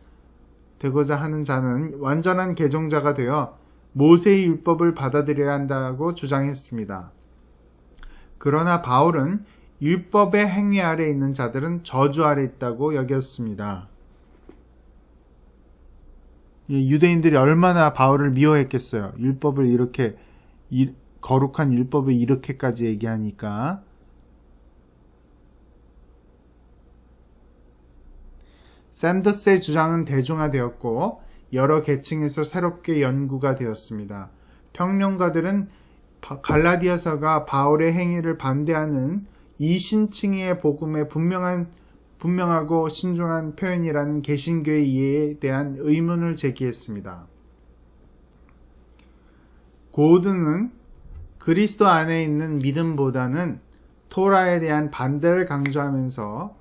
자는 완전한 개종자가 되어 모세의 율법을 받아들여야 한다고 주장했습니다. 그러나 바울은 율법의 행위 아래 있는 자들은 저주 아래 있다고 여겼습니다. 유대인들이 얼마나 바울을 미워했겠어요. 율법을 이렇게 거룩한 율법을 이렇게까지 얘기하니까. 샌더스의 주장은 대중화되었고 여러 계층에서 새롭게 연구가 되었습니다. 평론가들은 갈라디아서가 바울의 행위를 반대하는 이신칭의의 복음의 분명하고 신중한 표현이라는 개신교의 이해에 대한 의문을 제기했습니다. 고우드는 그리스도 안에 있는 믿음보다는 토라에 대한 반대를 강조하면서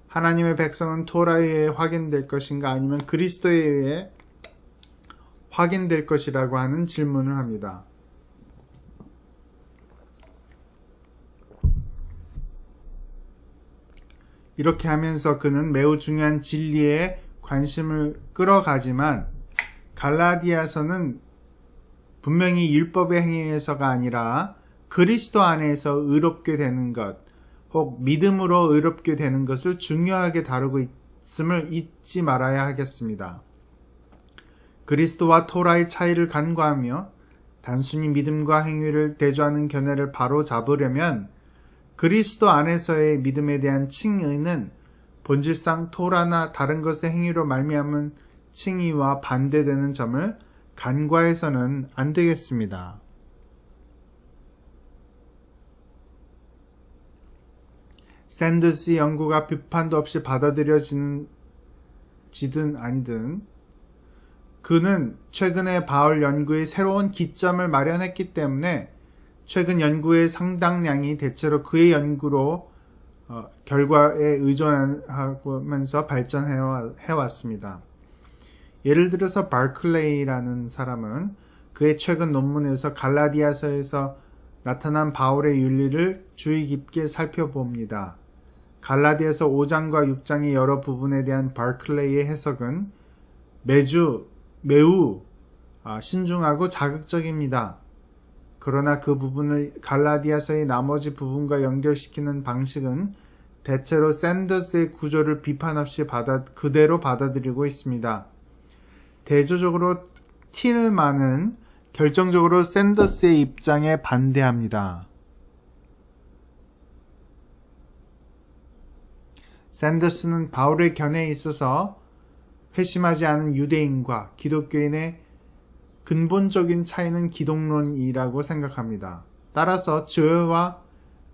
하나님의 백성은 토라에 의해 확인될 것인가 아니면 그리스도에 의해 확인될 것이라고 하는 질문을 합니다. 이렇게 하면서 그는 매우 중요한 진리에 관심을 끌어가지만 갈라디아서는 분명히 율법의 행위에서가 아니라 그리스도 안에서 의롭게 되는 것, 혹 믿음으로 의롭게 되는 것을 중요하게 다루고 있음을 잊지 말아야 하겠습니다. 그리스도와 토라의 차이를 간과하며 단순히 믿음과 행위를 대조하는 견해를 바로 잡으려면 그리스도 안에서의 믿음에 대한 칭의는 본질상 토라나 다른 것의 행위로 말미암은 칭의와 반대되는 점을 간과해서는 안 되겠습니다. 샌더스 연구가 비판도 없이 받아들여지든 아니든 그는 최근에 바울 연구의 새로운 기점을 마련했기 때문에 최근 연구의 상당량이 대체로 그의 연구로 결과에 의존하면서 발전해왔습니다. 예를 들어서 바클레이라는 사람은 그의 최근 논문에서 갈라디아서에서 나타난 바울의 윤리를 주의 깊게 살펴봅니다. 갈라디아서 5장과 6장의 여러 부분에 대한 바클레이의 해석은 매우 신중하고 자극적입니다. 그러나 그 부분을 갈라디아서의 나머지 부분과 연결시키는 방식은 대체로 샌더스의 구조를 비판 없이 그대로 받아들이고 있습니다. 대조적으로 틸만은 결정적으로 샌더스의 입장에 반대합니다. 샌더스는 바울의 견해에 있어서 회심하지 않은 유대인과 기독교인의 근본적인 차이는 기독론이라고 생각합니다. 따라서 죄와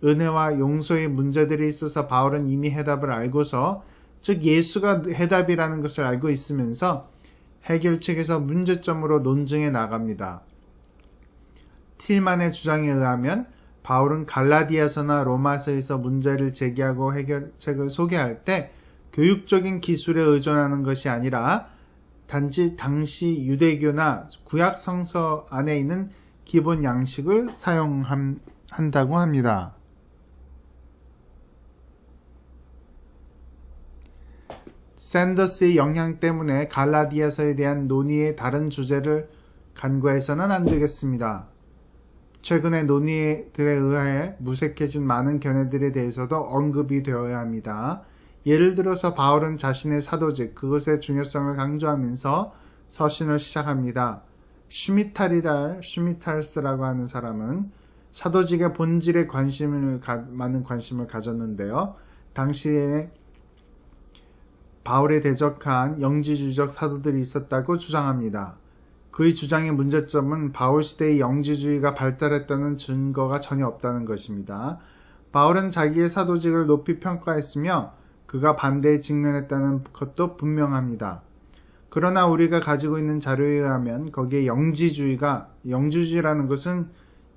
은혜와 용서의 문제들이 있어서 바울은 이미 해답을 알고서, 즉 예수가 해답이라는 것을 알고 있으면서 해결책에서 문제점으로 논증해 나갑니다. 틸만의 주장에 의하면 바울은 갈라디아서나 로마서에서 문제를 제기하고 해결책을 소개할 때 교육적인 기술에 의존하는 것이 아니라 단지 당시 유대교나 구약 성서 안에 있는 기본 양식을 사용한다고 합니다. 샌더스의 영향 때문에 갈라디아서에 대한 논의의 다른 주제를 간과해서는 안 되겠습니다. 최근의 논의들에 의해 무색해진 많은 견해들에 대해서도 언급이 되어야 합니다. 예를 들어서 바울은 자신의 사도직, 그것의 중요성을 강조하면서 서신을 시작합니다. 슈미탈스라고 하는 사람은 사도직의 본질에 많은 관심을 가졌는데요. 당시에 바울에 대적한 영지주의적 사도들이 있었다고 주장합니다. 그의 주장의 문제점은 바울 시대의 영지주의가 발달했다는 증거가 전혀 없다는 것입니다. 바울은 자기의 사도직을 높이 평가했으며 그가 반대에 직면했다는 것도 분명합니다. 그러나 우리가 가지고 있는 자료에 의하면 거기에 영지주의라는 것은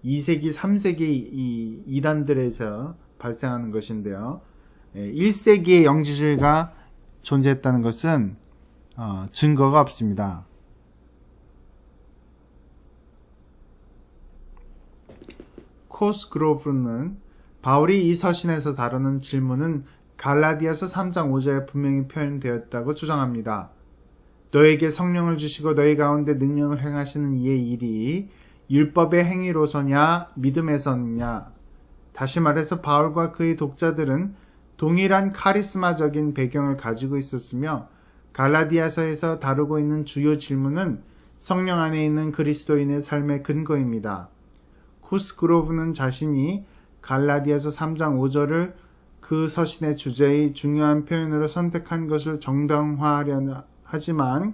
2세기, 3세기 이 이단들에서 발생하는 것인데요. 1세기의 영지주의가 존재했다는 것은 증거가 없습니다. 코스그로브는 바울이 이 서신에서 다루는 질문은 갈라디아서 3장 5절에 분명히 표현되었다고 주장합니다. 너에게 성령을 주시고 너희 가운데 능력을 행하시는 이의 일이 율법의 행위로서냐 믿음에서냐. 다시 말해서 바울과 그의 독자들은 동일한 카리스마적인 배경을 가지고 있었으며 갈라디아서에서 다루고 있는 주요 질문은 성령 안에 있는 그리스도인의 삶의 근거입니다. 코스그로브는 자신이 갈라디아서 3장 5절을 그 서신의 주제의 중요한 표현으로 선택한 것을 정당화하려 하지만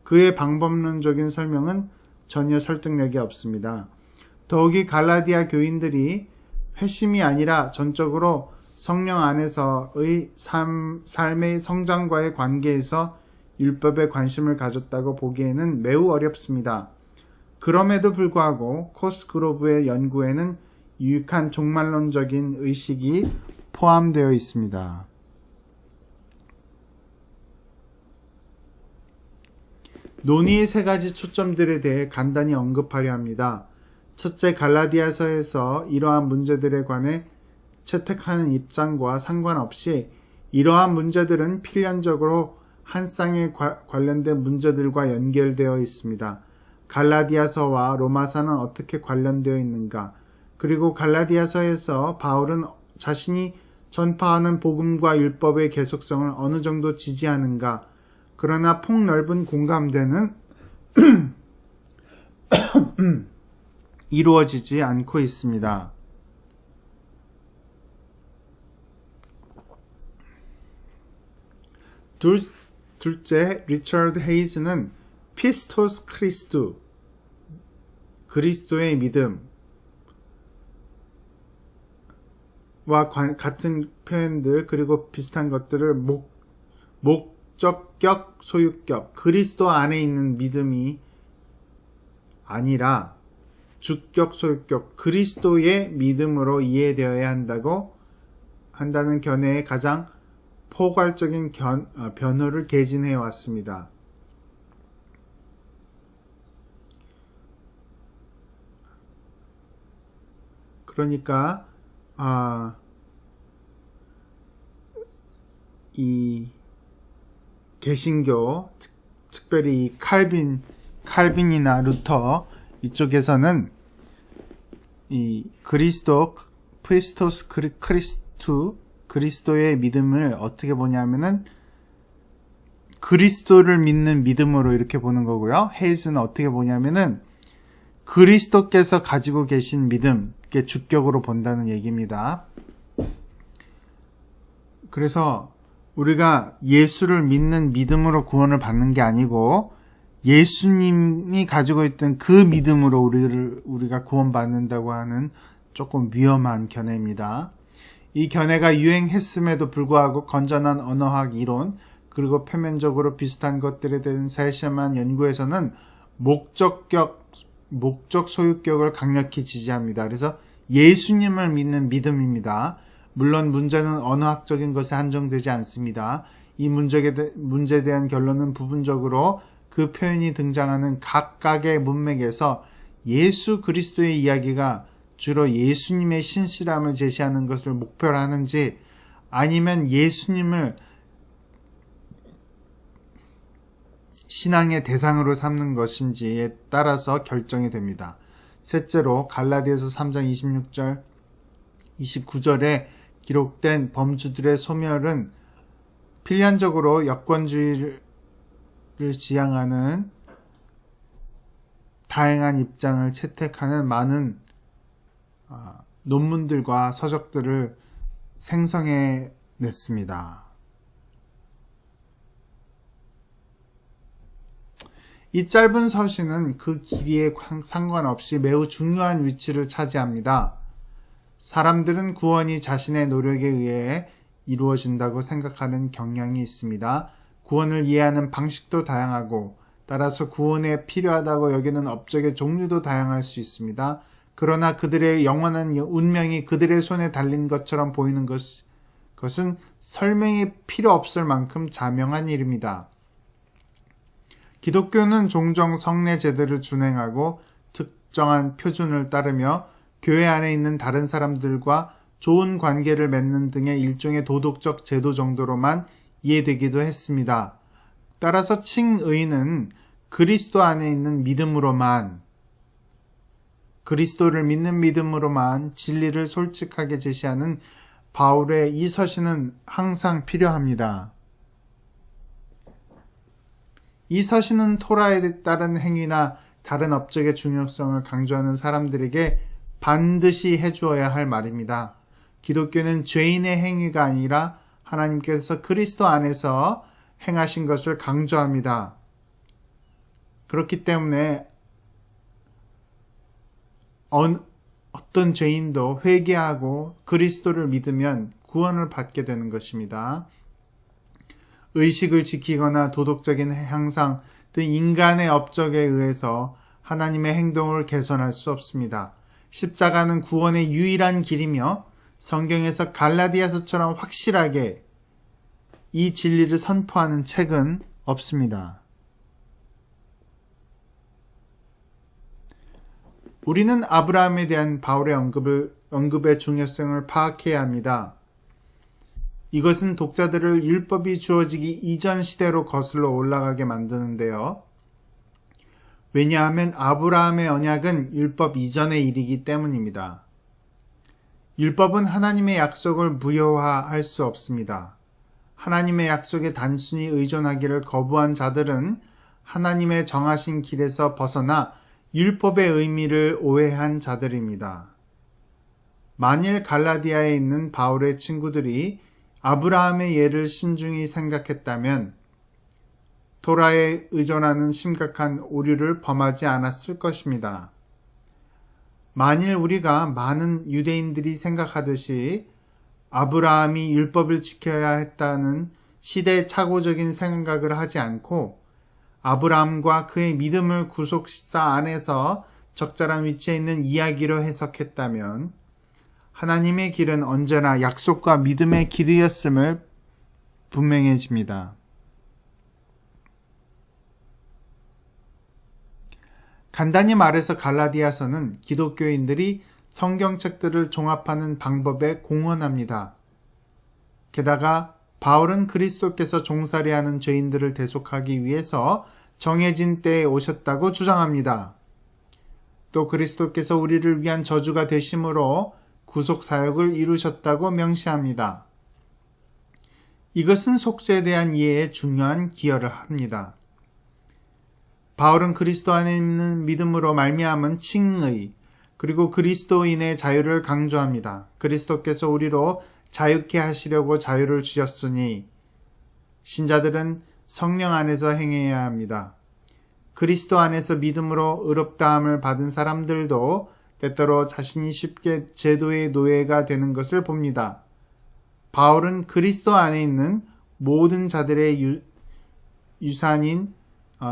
그의 방법론적인 설명은 전혀 설득력이 없습니다. 더욱이 갈라디아 교인들이 회심이 아니라 전적으로 성령 안에서의 삶의 성장과의 관계에서 율법에 관심을 가졌다고 보기에는 매우 어렵습니다. 그럼에도 불구하고 코스그로브의 연구에는 유익한 종말론적인 의식이 포함되어 있습니다. 논의의 세 가지 초점들에 대해 간단히 언급하려 합니다. 첫째, 갈라디아서에서 이러한 문제들에 관해 채택하는 입장과 상관없이 이러한 문제들은 필연적으로 한 쌍에 관련된 문제들과 연결되어 있습니다. 갈라디아서와 로마서는 어떻게 관련되어 있는가? 그리고 갈라디아서에서 바울은 자신이 전파하는 복음과 율법의 계속성을 어느 정도 지지하는가? 그러나 폭넓은 공감대는 이루어지지 않고 있습니다. 둘째, 리처드 헤이즈는 피스토스 크리스투, 그리스도의 믿음과 같은 표현들 그리고 비슷한 것들을 목적격, 소유격, 그리스도 안에 있는 믿음이 아니라 주격, 소유격, 그리스도의 믿음으로 이해되어야 한다는 견해의 가장 포괄적인 변호를 개진해 왔습니다. 그러니까 이 개신교, 특별히 이 칼빈이나 루터 이쪽에서는 이 그리스도의 믿음을 어떻게 보냐면은 그리스도를 믿는 믿음으로 이렇게 보는 거고요. 헤이즈는 어떻게 보냐면은 그리스도께서 가지고 계신 믿음, 이게 주격으로 본다는 얘기입니다. 그래서 우리가 예수를 믿는 믿음으로 구원을 받는 게 아니고 예수님이 가지고 있던 그 믿음으로 우리가 구원받는다고 하는 조금 위험한 견해입니다. 이 견해가 유행했음에도 불구하고 건전한 언어학 이론 그리고 표면적으로 비슷한 것들에 대한 세심한 연구에서는 목적 소유격을 강력히 지지합니다. 그래서 예수님을 믿는 믿음입니다. 물론 문제는 언어학적인 것에 한정되지 않습니다. 이 문제에 대한 결론은 부분적으로 그 표현이 등장하는 각각의 문맥에서 예수 그리스도의 이야기가 주로 예수님의 신실함을 제시하는 것을 목표로 하는지 아니면 예수님을 신앙의 대상으로 삼는 것인지에 따라서 결정이 됩니다. 셋째로 갈라디아서 3장 26절, 29절에 기록된 범주들의 소멸은 필연적으로 여권주의를 지향하는 다양한 입장을 채택하는 많은 논문들과 서적들을 생성해냈습니다. 이 짧은 서신은 그 길이에 상관없이 매우 중요한 위치를 차지합니다. 사람들은 구원이 자신의 노력에 의해 이루어진다고 생각하는 경향이 있습니다. 구원을 이해하는 방식도 다양하고 따라서 구원에 필요하다고 여기는 업적의 종류도 다양할 수 있습니다. 그러나 그들의 영원한 운명이 그들의 손에 달린 것처럼 보이는 것은 설명이 필요 없을 만큼 자명한 일입니다. 기독교는 종종 성례 제도를 준행하고 특정한 표준을 따르며 교회 안에 있는 다른 사람들과 좋은 관계를 맺는 등의 일종의 도덕적 제도 정도로만 이해되기도 했습니다. 따라서 칭의는 그리스도 안에 있는 그리스도를 믿는 믿음으로만 진리를 솔직하게 제시하는 바울의 이 서신은 항상 필요합니다. 이 서신은 토라에 따른 행위나 다른 업적의 중요성을 강조하는 사람들에게 반드시 해주어야 할 말입니다. 기독교는 죄인의 행위가 아니라 하나님께서 그리스도 안에서 행하신 것을 강조합니다. 그렇기 때문에 어떤 죄인도 회개하고 그리스도를 믿으면 구원을 받게 되는 것입니다. 의식을 지키거나 도덕적인 향상 등 인간의 업적에 의해서 하나님의 행동을 개선할 수 없습니다. 십자가는 구원의 유일한 길이며 성경에서 갈라디아서처럼 확실하게 이 진리를 선포하는 책은 없습니다. 우리는 아브라함에 대한 바울의 언급의 중요성을 파악해야 합니다. 이것은 독자들을 율법이 주어지기 이전 시대로 거슬러 올라가게 만드는데요. 왜냐하면 아브라함의 언약은 율법 이전의 일이기 때문입니다. 율법은 하나님의 약속을 무효화할 수 없습니다. 하나님의 약속에 단순히 의존하기를 거부한 자들은 하나님의 정하신 길에서 벗어나 율법의 의미를 오해한 자들입니다. 만일 갈라디아에 있는 바울의 친구들이 아브라함의 예를 신중히 생각했다면 토라에 의존하는 심각한 오류를 범하지 않았을 것입니다. 만일 우리가 많은 유대인들이 생각하듯이 아브라함이 율법을 지켜야 했다는 시대착오적인 생각을 하지 않고 아브라함과 그의 믿음을 구속사 안에서 적절한 위치에 있는 이야기로 해석했다면 하나님의 길은 언제나 약속과 믿음의 길이었음을 분명해집니다. 간단히 말해서 갈라디아서는 기독교인들이 성경책들을 종합하는 방법에 공헌합니다. 게다가 바울은 그리스도께서 종살이하는 죄인들을 대속하기 위해서 정해진 때에 오셨다고 주장합니다. 또 그리스도께서 우리를 위한 저주가 되심으로 구속 사역을 이루셨다고 명시합니다. 이것은 속죄에 대한 이해에 중요한 기여를 합니다. 바울은 그리스도 안에 있는 믿음으로 말미암은 칭의, 그리고 그리스도인의 자유를 강조합니다. 그리스도께서 우리로 자유케 하시려고 자유를 주셨으니 신자들은 성령 안에서 행해야 합니다. 그리스도 안에서 믿음으로 의롭다함을 받은 사람들도 때때로 자신이 쉽게 제도의 노예가 되는 것을 봅니다. 바울은 그리스도 안에 있는 모든 자들의 유산인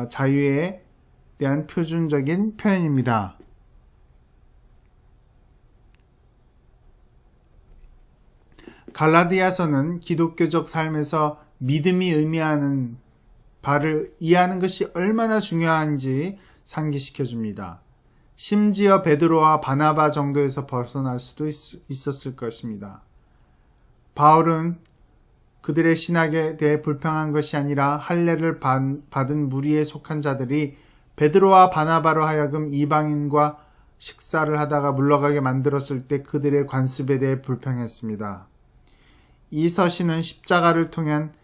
자유에 대한 표준적인 표현입니다. 갈라디아서는 기독교적 삶에서 믿음이 의미하는 바를 이해하는 것이 얼마나 중요한지 상기시켜 줍니다. 심지어 베드로와 바나바 정도에서 벗어날 수도 있었을 것입니다. 바울은 그들의 신학에 대해 불평한 것이 아니라 할례를 받은 무리에 속한 자들이 베드로와 바나바로 하여금 이방인과 식사를 하다가 물러가게 만들었을 때 그들의 관습에 대해 불평했습니다. 이 서신은 십자가를 통한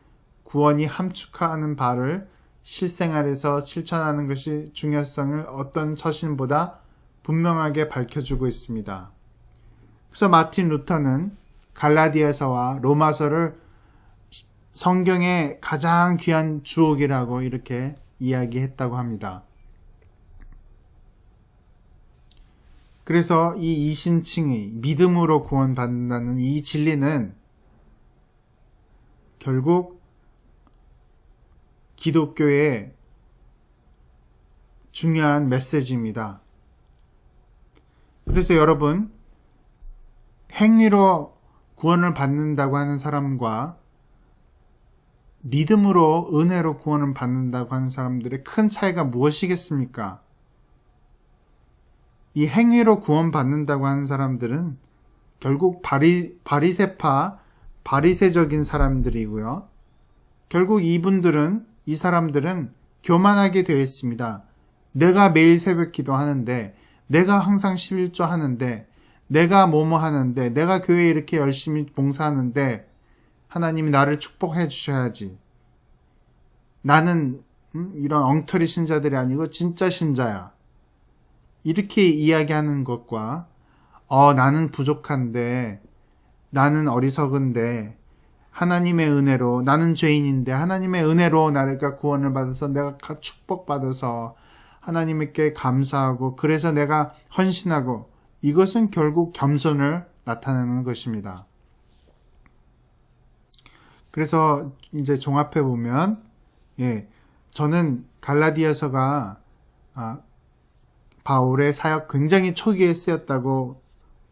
구원이 함축하는 바를 실생활에서 실천하는 것이 중요성을 어떤 서신보다 분명하게 밝혀주고 있습니다. 그래서 마틴 루터는 갈라디아서와 로마서를 성경의 가장 귀한 주옥이라고 이렇게 이야기했다고 합니다. 그래서 이 이신칭의 믿음으로 구원받는다는 이 진리는 결국 기독교의 중요한 메시지입니다. 그래서 여러분, 행위로 구원을 받는다고 하는 사람과 믿음으로 은혜로 구원을 받는다고 하는 사람들의 큰 차이가 무엇이겠습니까? 이 행위로 구원받는다고 하는 사람들은 결국 바리새적인 사람들이고요. 결국 이 사람들은 교만하게 되어 있습니다. 내가 매일 새벽 기도하는데, 내가 항상 11조 하는데, 내가 뭐뭐 하는데, 내가 교회에 이렇게 열심히 봉사하는데 하나님이 나를 축복해 주셔야지. 나는 이런 엉터리 신자들이 아니고 진짜 신자야. 이렇게 이야기하는 것과 나는 부족한데, 나는 어리석은데, 하나님의 은혜로, 나는 죄인인데 하나님의 은혜로 나가 구원을 받아서 내가 축복받아서 하나님께 감사하고 그래서 내가 헌신하고, 이것은 결국 겸손을 나타내는 것입니다. 그래서 이제 종합해 보면, 저는 갈라디아서가 바울의 사역 굉장히 초기에 쓰였다고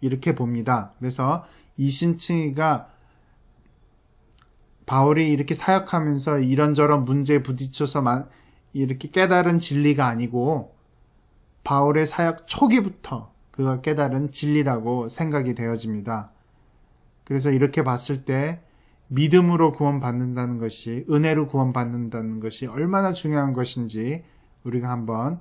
이렇게 봅니다. 그래서 이신칭의가 바울이 이렇게 사역하면서 이런저런 문제에 부딪혀서 이렇게 깨달은 진리가 아니고 바울의 사역 초기부터 그가 깨달은 진리라고 생각이 되어집니다. 그래서 이렇게 봤을 때 믿음으로 구원받는다는 것이, 은혜로 구원받는다는 것이 얼마나 중요한 것인지 우리가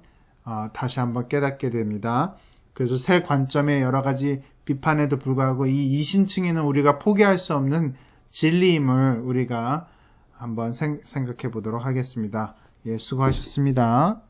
다시 한번 깨닫게 됩니다. 그래서 새 관점의 여러 가지 비판에도 불구하고 이 이신칭의는 우리가 포기할 수 없는 진리임을 우리가 한번 생각해 보도록 하겠습니다. 수고하셨습니다.